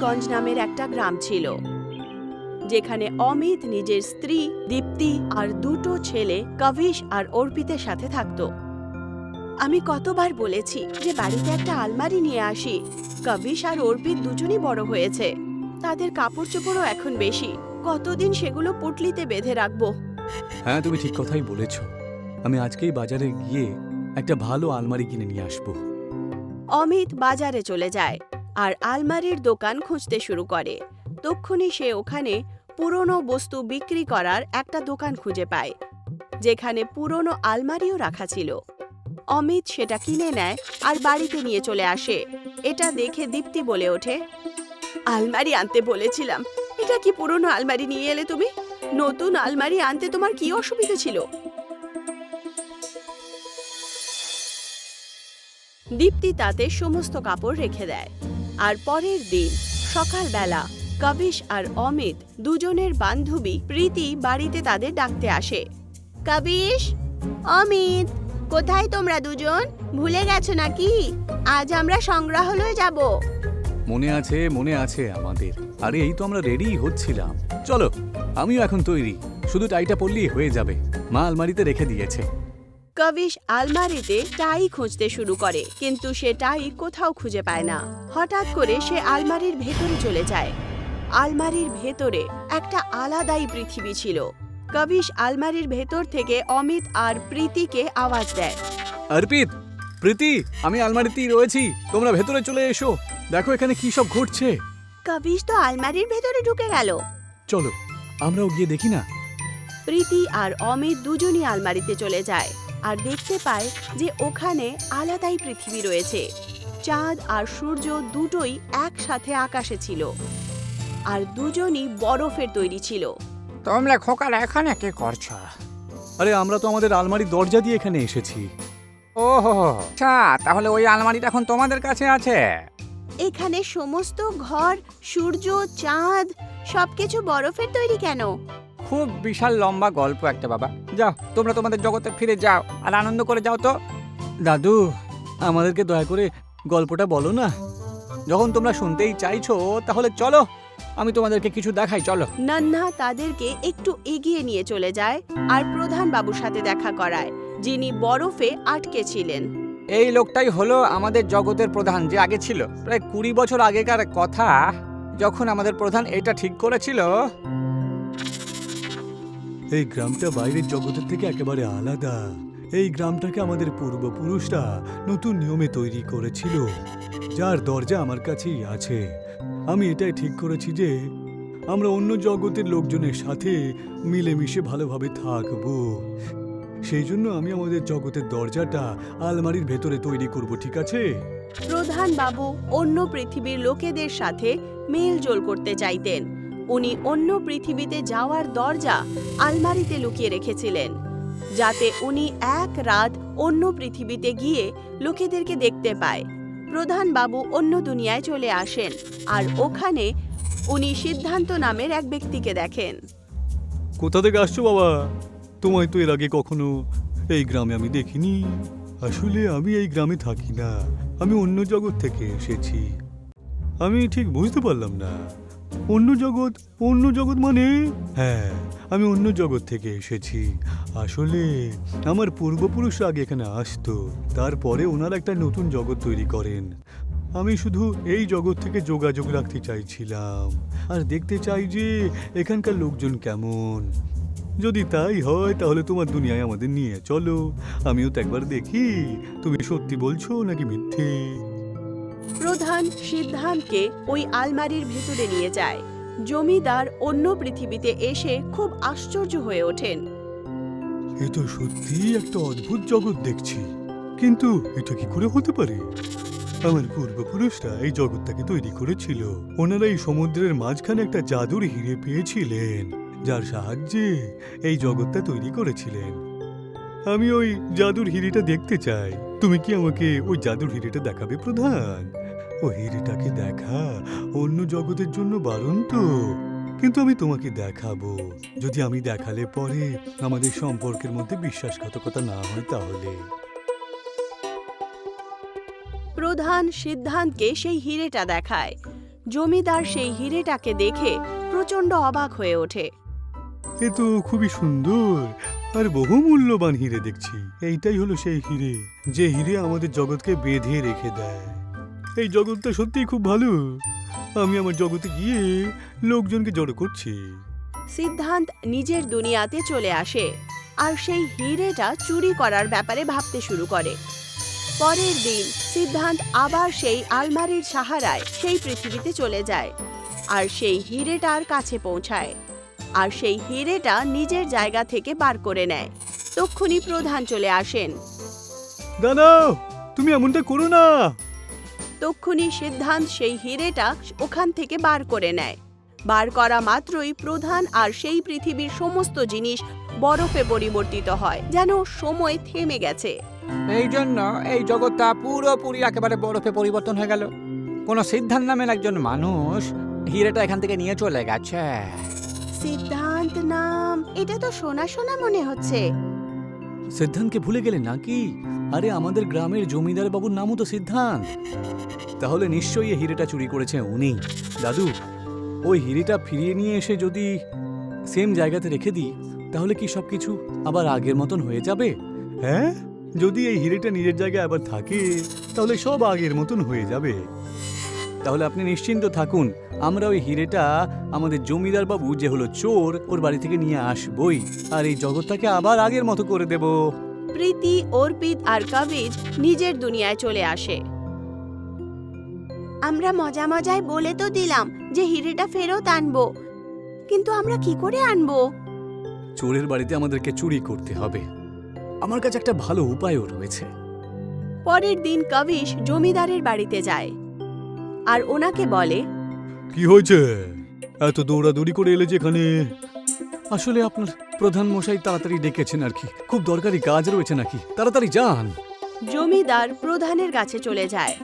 রানীগঞ্জ নামের একটা গ্রাম ছিল, যেখানে অমিত নিজের স্ত্রী দীপ্তি আর দুটো ছেলে কবিশ আর অর্পিতের সাথে থাকত। আমি কতবার বলেছি যে বাড়িতে একটা আলমারি নিয়ে আসি। কবিশ আর অর্পিত দুজনই বড় হয়েছে, তাদের কাপড় চোপড়ও এখন বেশি। কতদিন সেগুলো পুটলিতে বেঁধে রাখবো? হ্যাঁ, তুমি ঠিক কথাই বলেছ। আমি আজকেই বাজারে গিয়ে একটা ভালো আলমারি কিনে নিয়ে আসবো। অমিত বাজারে চলে যায় আর আলমারির দোকান খুঁজতে শুরু করে। তক্ষুনি সে ওখানে পুরনো বস্তু বিক্রি করার একটা দোকান খুঁজে পায়, যেখানে পুরনো আলমারিও রাখা ছিল। অমিত সেটা কিনে নেয় আর বাড়িতে নিয়ে চলে আসে। এটা দেখে দীপ্তি বলে ওঠে, আলমারি আনতে বলেছিলাম, এটা কি পুরনো আলমারি নিয়ে এলে তুমি? নতুন আলমারি আনতে তোমার কি অসুবিধা ছিল? দীপ্তি তাতে সমস্ত কাপড় রেখে দেয়। আর পরের দিন সকালবেলা কবিশ আর অমিত দুজনের বান্ধবী প্রীতি বাড়িতে তাদের ডাকতে আসে। কবিশ, অমিত, কোথায় তোমরা দুজন? ভুলে গেছো নাকি? আজ আমরা সংগ্রহালয়ে যাব। মনে আছে আমাদের। আরে এই তো আমরা রেডি হচ্ছিলাম। চলো, আমিও এখন তৈরি, শুধু টাইটা পরলেই হয়ে যাবে। মা আলমারিতে রেখে দিয়েছে। কবিশ আলমারিতে টাই খুঁজতে শুরু করে, কিন্তু সে টাই কোথাও খুঁজে পায় না। হঠাৎ করে সে আলমারির ভেতরে চলে যায়। আলমারির ভেতরে একটা আলাদাই পৃথিবী ছিল। কবিশ আলমারির ভেতর থেকে অমিত আর প্রীতিকে আওয়াজ দেয়। অর্পিত, প্রীতি, আমি আলমারিতেই রয়েছি, তোমরা ভেতরে চলে এসো। দেখো এখানে কি সব ঘটছে। কবিশ তো আলমারির ভেতরে ঢুকে গেল। চলো আমরাও গিয়ে দেখি না। প্রীতি আর অমিত দুজনই আলমারিতে চলে যায় আর দেখতে পায় যে ওখানে আলাদাই পৃথিবী রয়েছে। চাঁদ আর সূর্য দুটোই একসাথে আকাশে ছিল, আর দুজনই বরফের তৈরি ছিল। তোমরা খোকারা এখানে কি করছো? আরে আমরা তো আমাদের আলমারির দরজা দিয়ে এখানে এসেছি। ওহো, আচ্ছা, তাহলে ওই আলমারিটা এখন তোমাদের কাছে আছে। এখানে সমস্ত ঘর, সূর্য, চাঁদ সবকিছু বরফের তৈরি কেন? খুব বিশাল লম্বা গল্প একটা বাবা। যাও, তোমরা তোমাদের জগতে ফিরে যাও আর আনন্দ করে যাও তো। দাদু, আমাদেরকে দয়া করে গল্পটা বলো না। যখন তোমরা শুনতেই চাইছো তাহলে চলো, আমি তোমাদেরকে কিছু দেখাই, চলো। নন্না তাদেরকে একটু এগিয়ে নিয়ে চলে যায় আর প্রধান বাবুর সাথে দেখা করায়, যিনি বরফে আটকে ছিলেন। এই লোকটাই হলো আমাদের জগতের প্রধান, যে আগে ছিল। প্রায় 20 বছর আগেকার কথা, যখন আমাদের প্রধান এটা ঠিক করেছিল। এই গ্রামটা বাইরের জগতের থেকে একেবারে আলাদা। এই গ্রামটাকে আমাদের পূর্বপুরুষরা নতুন নিয়মে তৈরি করেছিল, যার দরজা আমার কাছেই আছে। আমি এটাই ঠিক করেছি যে আমরা অন্য জগতের লোকজনের সাথে মিলেমিশে ভালোভাবে থাকবো। সেই জন্য আমি আমাদের জগতের দরজাটা আলমারির ভেতরে তৈরি করব, ঠিক আছে? প্রধান বাবু অন্য পৃথিবীর লোকেদের সাথে মেলজোল করতে চাইতেন। উনি অন্য পৃথিবীতে যাওয়ার দরজা আলমারিতে লুকিয়ে রেখেছিলেন, যাতে উনি এক রাত অন্য পৃথিবীতে গিয়ে লোকেদেরকে দেখতে পায়। প্রধান বাবু অন্য দুনিয়ায় চলে আসেন আর ওখানে উনি সিদ্ধান্ত নামের এক ব্যক্তিকে দেখেন। কোথা থেকে আসছো বাবা? তোমায় তো এর আগে কখনো এই গ্রামে আমি দেখিনি। আসলে আমি এই গ্রামে থাকি না, আমি অন্য জগৎ থেকে এসেছি। আমি ঠিক বুঝতে পারলাম না। অন্য জগৎ মানে? হ্যাঁ, আমি অন্য জগৎ থেকে এসেছি। আসলে আমার পূর্বপুরুষরা আগে এখানে আসতো, তারপরে ওনারা একটা নতুন জগৎ তৈরি করেন। আমি শুধু এই জগৎ থেকে যোগাযোগ রাখতে চাইছিলাম আর দেখতে চাই যে এখানকার লোকজন কেমন। যদি তাই হয় তাহলে তোমার দুনিয়ায় আমাদের নিয়ে চলো, আমিও তো একবার দেখি তুমি সত্যি বলছো নাকি মিথ্যে। প্রধান সিদ্ধান্তকে ওই আলমারির ভেতরে নিয়ে যায়। জমিদার অন্য পৃথিবীতে এসে খুব আশ্চর্য হয়ে ওঠেন। এ তো সত্যিই একটা অদ্ভুত জগৎ দেখছি, কিন্তু এটা কি করে হতে পারে? আমার পূর্বপুরুষরা এই জগৎটাকে তৈরি করেছিল। ওনারা এই সমুদ্রের মাঝখানে একটা জাদুর হিরে পেয়েছিলেন, যার সাহায্যে এই জগৎটা তৈরি করেছিলেন। আমি ওই জাদুর হিরেটা দেখতে চাই। তুমি কি আমাকে ওই জাদুর হিরেটা দেখাবে প্রধান? ও হিরেটাকে দেখা অন্য জগতের জন্য বারণ তো, কিন্তু আমি তোমাকে দেখাবো। যদি আমি দেখালে পরে আমাদের সম্পর্কের মধ্যে বিশ্বাসঘাতকতা না হয় তাহলে। প্রধান সিদ্ধান্তকে সেই হিরেটা দেখায়। জমিদার সেই হিরেটাকে দেখে প্রচন্ড অবাক হয়ে ওঠে। এ তো খুবই সুন্দর আর বহু মূল্যবান হিরে দেখছি। এইটাই হলো সেই হিরে, যে হিরে আমাদের জগৎকে বেঁধে রেখে দেয়। এই জগৎটা সত্যিই খুব ভালো। আমি আমার জগতে গিয়ে লোকজনকে জড়ো করছি। সিদ্ধান্ত নিজের দুনিয়াতে চলে আসে আর সেই হিরেটা চুরি করার ব্যাপারে ভাবতে শুরু করে। পরের দিন সিদ্ধান্ত আবার সেই আলমারির সাহারায় সেই পৃথিবীতে চলে যায় আর সেই হিরেটার কাছে পৌঁছায় আর সেই হিরেটা নিজের জায়গা থেকে বার করে নেয়। তক্ষুনি প্রধান চলে আসেন। দাঁড়াও, তুমি এমনটা করো না। তক্ষুনি সিদ্ধান্ত সেই হিরেটা ওখান থেকে বার করে নেয়। বার করা মাত্রই প্রধান আর সেই পৃথিবীর সমস্ত জিনিস বরফে পরিবর্তিত হয়, যেন সময় থেমে গেছে। এই জন্য এই জগৎটা পুরোপুরি একেবারে বরফে পরিবর্তন হয়ে গেল। কোনো সিদ্ধান্ত নামের একজন মানুষ হিরেটা এখান থেকে নিয়ে চলে গেছে। সিদ্ধান্ত নাম, এটা তো শোনা শোনা মনে হচ্ছে। সিদ্ধান্তকে ভুলে গেলে নাকি? আরে আমাদের গ্রামের জমিদার বাবুর নামও তো সিদ্ধান্ত। তাহলে নিশ্চয়ই এই হিরেটা চুরি করেছে উনি। দাদু, ওই হিরেটা ফিরিয়ে নিয়ে এসে যদি সেম জায়গাতে রেখে দিই, তাহলে কি সবকিছু আবার আগের মতন হয়ে যাবে? হ্যাঁ, যদি এই হিরেটা নিজের জায়গায় আবার থাকে, তাহলে সব আগের মতন হয়ে যাবে। তাহলে আপনি নিশ্চিন্ত থাকুন, আমরা ওই হিরেটা আমাদের জমিদার বাবু, যে হলো চোর, ওর বাড়ি থেকে নিয়ে আসবই, আর এই জগৎটাকে আবার আগের মতো করে দেব। প্রীতি, অর্পিত আর কবিজ নিজের দুনিয়ায় চলে আসে। আমরা মজা মজায় বলে তো দিলাম যে হিরেটা ফেরত আনবো, কিন্তু আমরা কি করে আনবো? চোরের বাড়িতে আমাদেরকে চুরি করতে হবে। আমার কাছে একটা ভালো উপায়ও রয়েছে। পরের দিন কবিশ জমিদারের বাড়িতে যায় আর ওনাকে বলে, কি হয়েছে? এত দৌড়াদৌড়ি করে এলে যেখানে? আসলে আপনার প্রধান মশাই তাড়াতাড়ি ডেকেছেন আর কি, খুব দরকারি কাজ রয়েছে নাকি? তাড়াতাড়ি যান। জমিদার প্রধানের কাছে চলে যায়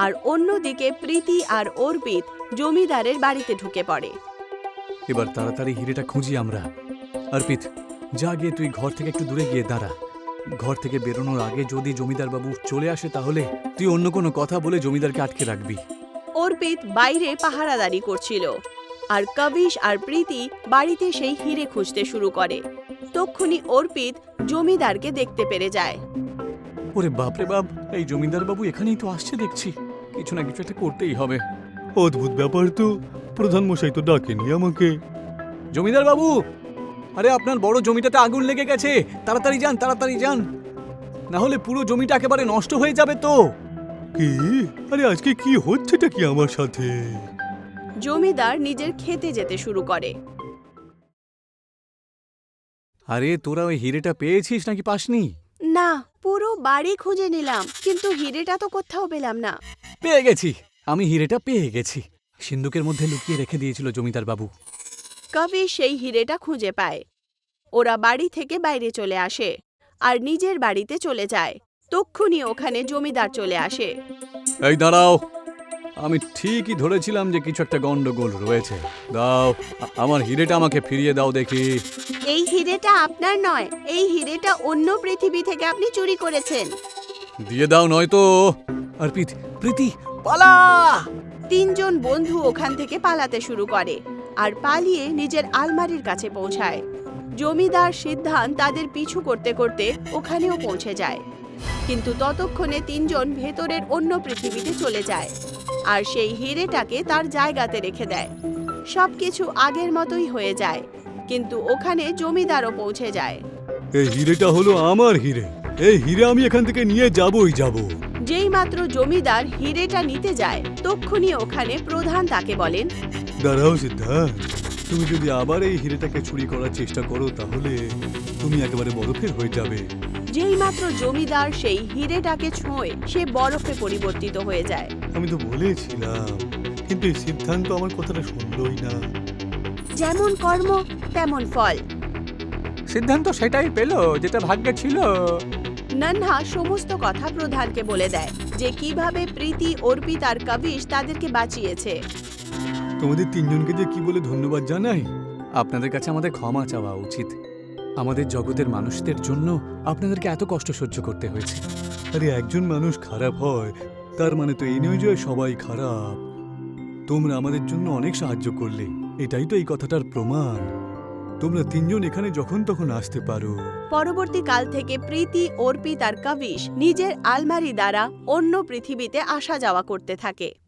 আর অন্যদিকে প্রীতি আর অর্পিত জমিদারের বাড়িতে ঢুকে পড়ে। এবার তাড়াতাড়ি হিরেটা খুঁজি আমরা। অর্পিত, যা গিয়ে তুই ঘর থেকে একটু দূরে গিয়ে দাঁড়া। ঘর থেকে বেরোনোর আগে যদি জমিদার বাবু চলে আসে, তাহলে তুই অন্য কোনো কথা বলে জমিদারকে আটকে রাখবি। অর্পিত বাইরে পাহারাদারি করছিল আর কবিশ আর প্রীতি বাড়িতে সেই হিরে খুঁজতে শুরু করে। তক্ষুনি অর্পিত জমিদারকে দেখতে পেরে যায়। ওরে বাপরে বাপ, এই জমিদার বাবু এখানেই তো আসছে দেখছি। কিছু না কিছু একটা করতেই হবে। অদ্ভুত ব্যাপার তো, প্রধান মশাই তো ডাকেনি আমাকে। জমিদার বাবু, আরে আপনার বড় জমিটাতে আগুন লেগে গেছে, তাড়াতাড়ি যান, তাড়াতাড়ি যান, না হলে পুরো জমিটা একেবারে নষ্ট হয়ে যাবে তো। কি? আরে আজকে কি হচ্ছেটা কি আমার সাথে? জমিদার নিজের খেতে যেতে শুরু করে। আরে তোরা ওই হিরেটা পেয়েছিস নাকি পাসনি? না, পুরো বাড়ি খুঁজে নিলাম, কিন্তু হিরেটা তো কোথাও পেলাম না। পেয়ে গেছি, আমি হিরেটা পেয়ে গেছি। সিন্ধুকের মধ্যে লুকিয়ে রেখে দিয়েছিল জমিদার বাবু। কবিশ সেই হিরেটা খুঁজে পায়। ওরা বাড়ি থেকে বাইরে চলে আসে আর নিজের বাড়িতে চলে যায়। তক্ষুনি ওখানে জমিদার চলে আসে। এই দাঁড়াও, আমি ঠিকই ধরেছিলাম যে কিছু একটা গন্ডগোল রয়েছে। দাও আমার হিরেটা, আমাকে ফিরিয়ে দাও দেখি। এই হিরেটা আপনার নয়, এই হিরেটা অন্য পৃথিবী থেকে আপনি চুরি করেছেন। দিয়ে দাও নয়তো। অর্পিত, প্রীতি, পালা! তিনজন বন্ধু ওখান থেকে পালাতে শুরু করে আর পালিয়ে নিজের আলমারির কাছে পৌঁছায়। জমিদার সিদ্ধান্ত তাদের পিছু করতে করতে ওখানেও পৌঁছে যায়, কিন্তু ততক্ষণে তিনজন ভেতরের অন্য পৃথিবীতে চলে যায় আর সেই হিরেটাকে তার জায়গাতে রেখে দেয়। সবকিছু আগের মতোই হয়ে যায়, কিন্তু ওখানে জমিদারও পৌঁছে যায়। এই হিরেটা হলো আমার হিরে, এই হিরে আমি এখান থেকে নিয়ে যাবই যাব। যেই মাত্র জমিদার হিরেটা নিতে যায়, তক্ষুনি ওখানে প্রধান তাকে বলেন, দাঁড়াও সিদ্ধার্থ, তুমি যদি আবার এই হিরেটাকে চুরি করার চেষ্টা করো, তাহলে তুমি একেবারে বরফের হয়ে যাবে। যেই মাত্র জমিদার সেই হিরেটাকে ছোঁয়, সে বরফে পরিবর্তিত হয়ে যায়। আমি তো বলেছিলাম, কিন্তু এই সিদ্ধান্ত আমার কথাটা শুনলই না। যেমন কর্ম তেমন ফল। সিদ্ধান্ত সেটাই পেল যেটা ভাগ্যে ছিল। নন্হা সমস্ত কথা প্রধানকে বলে দেয় যে কিভাবে প্রীতি, অর্পিত আর কবিশ তাদেরকে বাঁচিয়েছে। তোমাদের তিনজনকে যে কি বলে ধন্যবাদ জানাই। আপনাদের কাছে আমাদের ক্ষমা চাওয়া উচিত। আমাদের জগতের মানুষদের জন্য আপনাদেরকে এত কষ্ট সহ্য করতে হয়েছে। আরে একজন মানুষ খারাপ হয়, তার মানে তো এই নয় যে সবাই খারাপ। তোমরা আমাদের জন্য অনেক সাহায্য করলে, এটাই তো এই কথাটার প্রমাণ। তোমরা তিনজন এখানে যখন তখন আসতে পারো। পরবর্তীকাল থেকে প্রীতি, অর্পিত আর কবিশ নিজের আলমারি দ্বারা অন্য পৃথিবীতে আসা যাওয়া করতে থাকে।